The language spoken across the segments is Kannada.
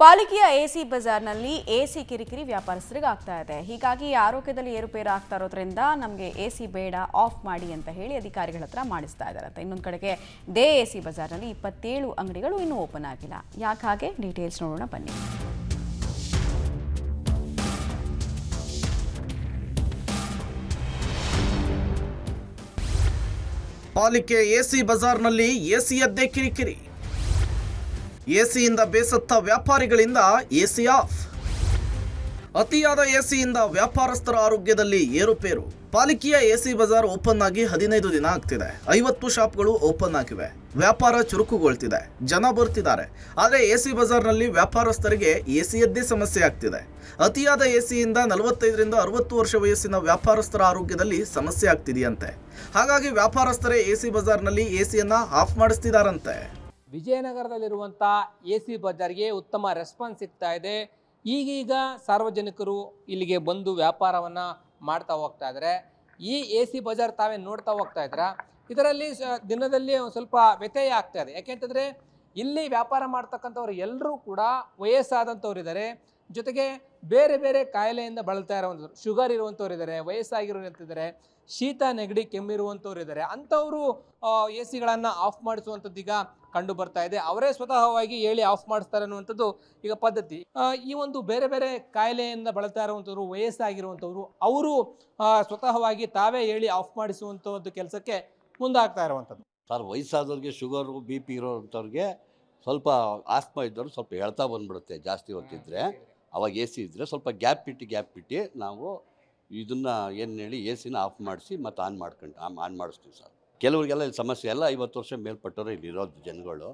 ಪಾಲಿಕೆಯ ಎಸಿ ಬಜಾರ್ನಲ್ಲಿ ಎಸಿ ಕಿರಿಕಿರಿ ವ್ಯಾಪಾರಸ್ಥರಿಗೆ ಆಗ್ತಾ ಇದೆ. ಹೀಗಾಗಿ ಆರೋಗ್ಯದಲ್ಲಿ ಏರುಪೇರು ಆಗ್ತಾ ಇರೋದ್ರಿಂದ ನಮಗೆ ಎಸಿ ಬೇಡ, ಆಫ್ ಮಾಡಿ ಅಂತ ಹೇಳಿ ಅಧಿಕಾರಿಗಳ ಹತ್ರ ಮಾಡಿಸ್ತಾ ಇದ್ದಾರೆ. ಇನ್ನೊಂದು ಕಡೆಗೆ ದೇ ಎಸಿ ಬಜಾರ್ನಲ್ಲಿ 27 ಅಂಗಡಿಗಳು ಇನ್ನೂ ಓಪನ್ ಆಗಿಲ್ಲ. ಯಾಕೆ ಹಾಗೆ ಡೀಟೇಲ್ಸ್ ನೋಡೋಣ ಬನ್ನಿ. ಪಾಲಿಕೆ ಎಸಿ ಬಜಾರ್ನಲ್ಲಿ ಎಸಿಯದ್ದೇ ಕಿರಿಕಿರಿ. ಎಸಿಯಿಂದ ಬೇಸತ್ತ ವ್ಯಾಪಾರಿಗಳಿಂದ ಎಸಿ ಆಫ್. ಅತಿಯಾದ ಎಸಿಯಿಂದ ವ್ಯಾಪಾರಸ್ಥರ ಆರೋಗ್ಯದಲ್ಲಿ ಏರುಪೇರು. ಪಾಲಿಕೆಯ ಎಸಿ ಬಜಾರ್ ಓಪನ್ ಆಗಿ 15 ದಿನ ಆಗ್ತಿದೆ. 50 ಶಾಪ್ಗಳು ಓಪನ್ ಆಗಿವೆ. ವ್ಯಾಪಾರ ಚುರುಕುಗೊಳ್ತಿದೆ, ಜನ ಬರ್ತಿದ್ದಾರೆ. ಆದರೆ ಎಸಿ ಬಜಾರ್ನಲ್ಲಿ ವ್ಯಾಪಾರಸ್ಥರಿಗೆ ಎಸಿಯದ್ದೇ ಸಮಸ್ಯೆ ಆಗ್ತಿದೆ. ಅತಿಯಾದ ಎಸಿಯಿಂದ 45ರಿಂದ 60 ವರ್ಷ ವಯಸ್ಸಿನ ವ್ಯಾಪಾರಸ್ಥರ ಆರೋಗ್ಯದಲ್ಲಿ ಸಮಸ್ಯೆ ಆಗ್ತಿದೆಯಂತೆ. ಹಾಗಾಗಿ ವ್ಯಾಪಾರಸ್ಥರೇ ಎಸಿ ಬಜಾರ್ನಲ್ಲಿ ಎಸಿಯನ್ನ ಆಫ್ ಮಾಡಿಸ್ತಿದಾರಂತೆ. ವಿಜಯನಗರದಲ್ಲಿರುವಂಥ ಎಸಿ ಬಜಾರ್ಗೆ ಉತ್ತಮ ರೆಸ್ಪಾನ್ಸ್ ಸಿಗ್ತಾ ಇದೆ. ಈಗೀಗ ಸಾರ್ವಜನಿಕರು ಇಲ್ಲಿಗೆ ಬಂದು ವ್ಯಾಪಾರವನ್ನು ಮಾಡ್ತಾ ಹೋಗ್ತಾ ಇದ್ದಾರೆ. ಈ ಎಸಿ ಬಜಾರ್ ತಾವೇ ನೋಡ್ತಾ ಹೋಗ್ತಾ ಇದ್ದೀರಾ. ಇದರಲ್ಲಿ ದಿನದಲ್ಲಿ ಒಂದು ಸ್ವಲ್ಪ ವ್ಯತ್ಯಯ ಆಗ್ತಾ ಇದೆ. ಯಾಕೆಂತಂದರೆ ಇಲ್ಲಿ ವ್ಯಾಪಾರ ಮಾಡ್ತಕ್ಕಂಥವ್ರು ಎಲ್ಲರೂ ಕೂಡ ವಯಸ್ಸಾದಂಥವ್ರು ಇದ್ದಾರೆ, ಜೊತೆಗೆ ಬೇರೆ ಬೇರೆ ಕಾಯಿಲೆಯಿಂದ ಬಳಲ್ತಾ ಇರುವಂಥವ್ರು, ಶುಗರ್ ಇರುವಂಥವ್ರು ಇದ್ದಾರೆ, ವಯಸ್ಸಾಗಿರುವಂತಿದ್ದಾರೆ, ಶೀತ ನೆಗಡಿ ಕೆಮ್ಮಿರುವಂಥವ್ರು ಇದ್ದಾರೆ. ಅಂಥವರು ಎ ಸಿಗಳನ್ನು ಆಫ್ ಮಾಡಿಸುವಂಥದ್ದು ಈಗ ಕಂಡು ಬರ್ತಾ ಇದೆ. ಅವರೇ ಸ್ವತಃವಾಗಿ ಹೇಳಿ ಆಫ್ ಮಾಡಿಸ್ತಾರೆ ಅನ್ನುವಂಥದ್ದು ಈಗ ಪದ್ಧತಿ. ಈ ಒಂದು ಬೇರೆ ಬೇರೆ ಕಾಯಿಲೆಯಿಂದ ಬಳಲ್ತಾ ಇರುವಂಥವ್ರು, ವಯಸ್ಸಾಗಿರುವಂಥವ್ರು, ಅವರು ಸ್ವತಃವಾಗಿ ತಾವೇ ಹೇಳಿ ಆಫ್ ಮಾಡಿಸುವಂಥದ್ದು ಕೆಲಸಕ್ಕೆ ಮುಂದಾಗ್ತಾ ಇರುವಂಥದ್ದು. ಸರ್, ವಯಸ್ಸಾದವ್ರಿಗೆ, ಶುಗರು, BP ಇರೋಂಥವ್ರಿಗೆ, ಸ್ವಲ್ಪ ಆಸ್ಮಾ ಇದ್ದವ್ರು ಸ್ವಲ್ಪ ಹೇಳ್ತಾ ಬಂದ್ಬಿಡುತ್ತೆ. ಜಾಸ್ತಿ ಹೊತ್ತಿದ್ರೆ ಅವಾಗ ಎ ಸಿ ಇದ್ದರೆ ಸ್ವಲ್ಪ ಗ್ಯಾಪ್ ಬಿಟ್ಟು ನಾವು ಇದನ್ನು ಏನು ಹೇಳಿ ಎ ಸಿನ ಆಫ್ ಮಾಡಿಸಿ ಮತ್ತು ಆನ್ ಮಾಡಿಸ್ತೀವಿ ಸರ್. ಕೆಲವರಿಗೆಲ್ಲ ಇಲ್ಲಿ ಸಮಸ್ಯೆ ಎಲ್ಲ 50 ವರ್ಷ ಮೇಲ್ಪಟ್ಟವರು ಇಲ್ಲಿ ಇರೋದು ಜನಗಳು.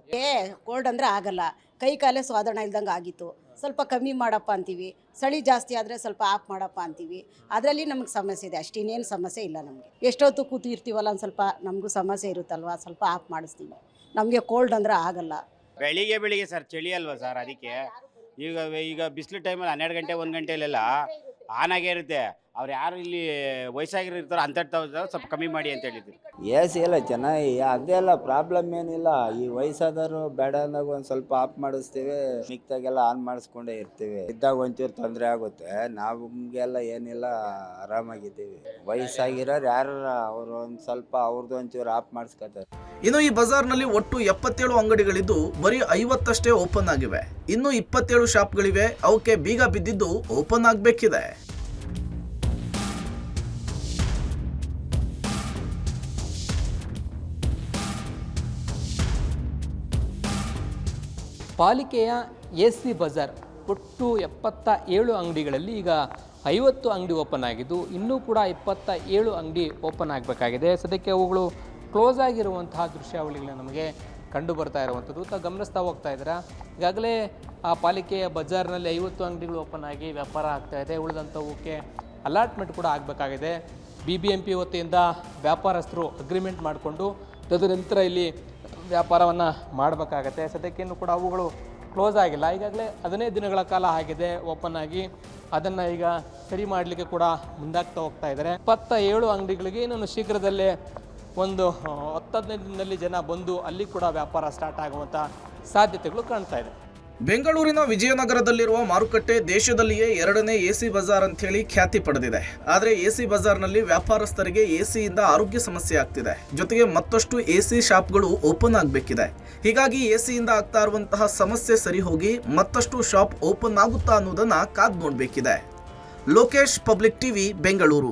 ಕೋಲ್ಡ್ ಅಂದರೆ ಆಗಲ್ಲ, ಕೈ ಕಾಲೇ ಸ್ವಾದಣ ಇಲ್ದಂಗೆ ಆಗಿತ್ತು, ಸ್ವಲ್ಪ ಕಮ್ಮಿ ಮಾಡಪ್ಪ ಅಂತೀವಿ. ಚಳಿ ಜಾಸ್ತಿ ಆದರೆ ಸ್ವಲ್ಪ ಆಫ್ ಮಾಡಪ್ಪ ಅಂತೀವಿ. ಅದರಲ್ಲಿ ನಮಗೆ ಸಮಸ್ಯೆ ಇದೆ, ಅಷ್ಟಿನ್ನೇನು ಸಮಸ್ಯೆ ಇಲ್ಲ ನಮಗೆ. ಎಷ್ಟೊತ್ತು ಕೂತಿರ್ತೀವಲ್ಲ, ಒಂದು ಸ್ವಲ್ಪ ನಮಗೂ ಸಮಸ್ಯೆ ಇರುತ್ತಲ್ವ, ಸ್ವಲ್ಪ ಆಫ್ ಮಾಡಿಸ್ತೀವಿ. ನಮಗೆ ಕೋಲ್ಡ್ ಅಂದರೆ ಆಗಲ್ಲ. ಬೆಳಿಗ್ಗೆ ಸರ್, ಚಳಿ ಅಲ್ವಾ ಸರ್, ಅದಕ್ಕೆ ಈಗ ಬಿಸಿಲು ಟೈಮಲ್ಲಿ 12 ಗಂಟೆ 1 ಗಂಟೆಲೆಲ್ಲ ಆನ್ ಆಗೇ ಇರುತ್ತೆ. ಅವ್ರು ಯಾರು ಇಲ್ಲಿ ವಯಸ್ಸಾಗಿರ್ತಾರೋ ಅಂಥದ್ದು ಸ್ವಲ್ಪ ಕಮ್ಮಿ ಮಾಡಿ ಅಂತ ಹೇಳಿದ್ರು. ಎ ಸಿ ಎಲ್ಲ ಚೆನ್ನಾಗಿ, ಅದೆಲ್ಲ ಪ್ರಾಬ್ಲಮ್ ಏನಿಲ್ಲ. ಈ ವಯಸ್ಸಾದವರು ಬೇಡ ಅಂದಾಗ ಒಂದು ಸ್ವಲ್ಪ ಆಫ್ ಮಾಡಿಸ್ತೀವಿ, ಮಿಕ್ತಾಗೆಲ್ಲ ಆನ್ ಮಾಡಿಸ್ಕೊಂಡೇ ಇರ್ತೀವಿ. ಇದ್ದಾಗ ಒಂಚೂರು ತೊಂದರೆ ಆಗುತ್ತೆ, ನಮಗೆಲ್ಲ ಏನಿಲ್ಲ, ಆರಾಮಾಗಿದ್ದೀವಿ. ವಯಸ್ಸಾಗಿರೋರು ಯಾರು ಅವರು ಒಂದು ಸ್ವಲ್ಪ ಅವ್ರದ್ದು ಒಂಚೂರು ಆಫ್ ಮಾಡಿಸ್ಕೊತಾರೆ. ಇನ್ನು ಈ ಬಜಾರ್ನಲ್ಲಿ ಒಟ್ಟು 77 ಅಂಗಡಿಗಳಿದ್ದು ಬರೀ 50 ಅಷ್ಟೇ ಓಪನ್ ಆಗಿವೆ. ಇನ್ನು 27 ಶಾಪ್ಗಳಿವೆ, ಅವಕ್ಕೆ ಬೀಗ ಬಿದ್ದಿದ್ದು ಓಪನ್ ಆಗಬೇಕಿದೆ. ಪಾಲಿಕೆಯ ಎಸಿ ಬಜಾರ್ ಒಟ್ಟು 77 ಅಂಗಡಿಗಳಲ್ಲಿ ಈಗ 50 ಅಂಗಡಿ ಓಪನ್ ಆಗಿದ್ದು, ಇನ್ನೂ ಕೂಡ 27 ಅಂಗಡಿ ಓಪನ್ ಆಗಬೇಕಾಗಿದೆ. ಸದ್ಯಕ್ಕೆ ಅವುಗಳು ಕ್ಲೋಸ್ ಆಗಿರುವಂತಹ ದೃಶ್ಯಾವಳಿಗಳನ್ನ ನಮಗೆ ಕಂಡು ಬರ್ತಾ ಇರುವಂಥದ್ದು. ಗಮನಿಸ್ತಾ ಹೋಗ್ತಾ ಇದ್ದೀರಾ. ಈಗಾಗಲೇ ಆ ಪಾಲಿಕೆಯ ಬಜಾರ್ನಲ್ಲಿ 50 ಅಂಗಡಿಗಳು ಓಪನ್ ಆಗಿ ವ್ಯಾಪಾರ ಆಗ್ತಾ ಇದೆ. ಉಳಿದಂಥವಕ್ಕೆ ಅಲಾಟ್ಮೆಂಟ್ ಕೂಡ ಆಗಬೇಕಾಗಿದೆ. BBMP ವತಿಯಿಂದ ವ್ಯಾಪಾರಸ್ಥರು ಅಗ್ರಿಮೆಂಟ್ ಮಾಡಿಕೊಂಡು ತದನಂತರ ಇಲ್ಲಿ ವ್ಯಾಪಾರವನ್ನು ಮಾಡಬೇಕಾಗತ್ತೆ. ಸದ್ಯಕ್ಕೇನು ಕೂಡ ಅವುಗಳು ಕ್ಲೋಸ್ ಆಗಿಲ್ಲ. ಈಗಾಗಲೇ 15 ದಿನಗಳ ಕಾಲ ಆಗಿದೆ ಓಪನ್ ಆಗಿ. ಅದನ್ನು ಈಗ ಸರಿ ಮಾಡಲಿಕ್ಕೆ ಕೂಡ ಮುಂದಾಗ್ತಾ ಹೋಗ್ತಾ ಇದ್ದಾರೆ. 27 ಅಂಗಡಿಗಳಿಗೆ ಇನ್ನೊಂದು ಶೀಘ್ರದಲ್ಲೇ ಒಂದು 10-15 ದಿನದಲ್ಲಿ ಜನ ಬಂದು ಅಲ್ಲಿ ಕೂಡ ವ್ಯಾಪಾರ ಸ್ಟಾರ್ಟ್ ಆಗುವಂಥ ಸಾಧ್ಯತೆಗಳು ಕಾಣ್ತಾ ಇದೆ. ಬೆಂಗಳೂರಿನ ವಿಜಯನಗರದಲ್ಲಿರುವ ಮಾರುಕಟ್ಟೆ ದೇಶದಲ್ಲಿಯೇ 2ನೇ ಎಸಿ ಬಜಾರ್ ಅಂತ ಹೇಳಿ ಖ್ಯಾತಿ ಪಡೆದಿದೆ. ಆದರೆ ಎಸಿ ಬಜಾರ್ನಲ್ಲಿ ವ್ಯಾಪಾರಸ್ಥರಿಗೆ ಎಸಿಯಿಂದ ಆರೋಗ್ಯ ಸಮಸ್ಯೆ ಆಗ್ತಿದೆ. ಜೊತೆಗೆ ಮತ್ತಷ್ಟು ಎಸಿ ಶಾಪ್ಗಳು ಓಪನ್ ಆಗಬೇಕಿದೆ. ಹೀಗಾಗಿ ಎಸಿಯಿಂದ ಆಗ್ತಾ ಇರುವಂತಹ ಸಮಸ್ಯೆ ಸರಿ ಹೋಗಿ ಮತ್ತಷ್ಟು ಶಾಪ್ ಓಪನ್ ಆಗುತ್ತಾ ಅನ್ನೋದನ್ನ ಕಾದ್ ನೋಡಬೇಕಿದೆ. Lokesh, public TV, Bengaluru.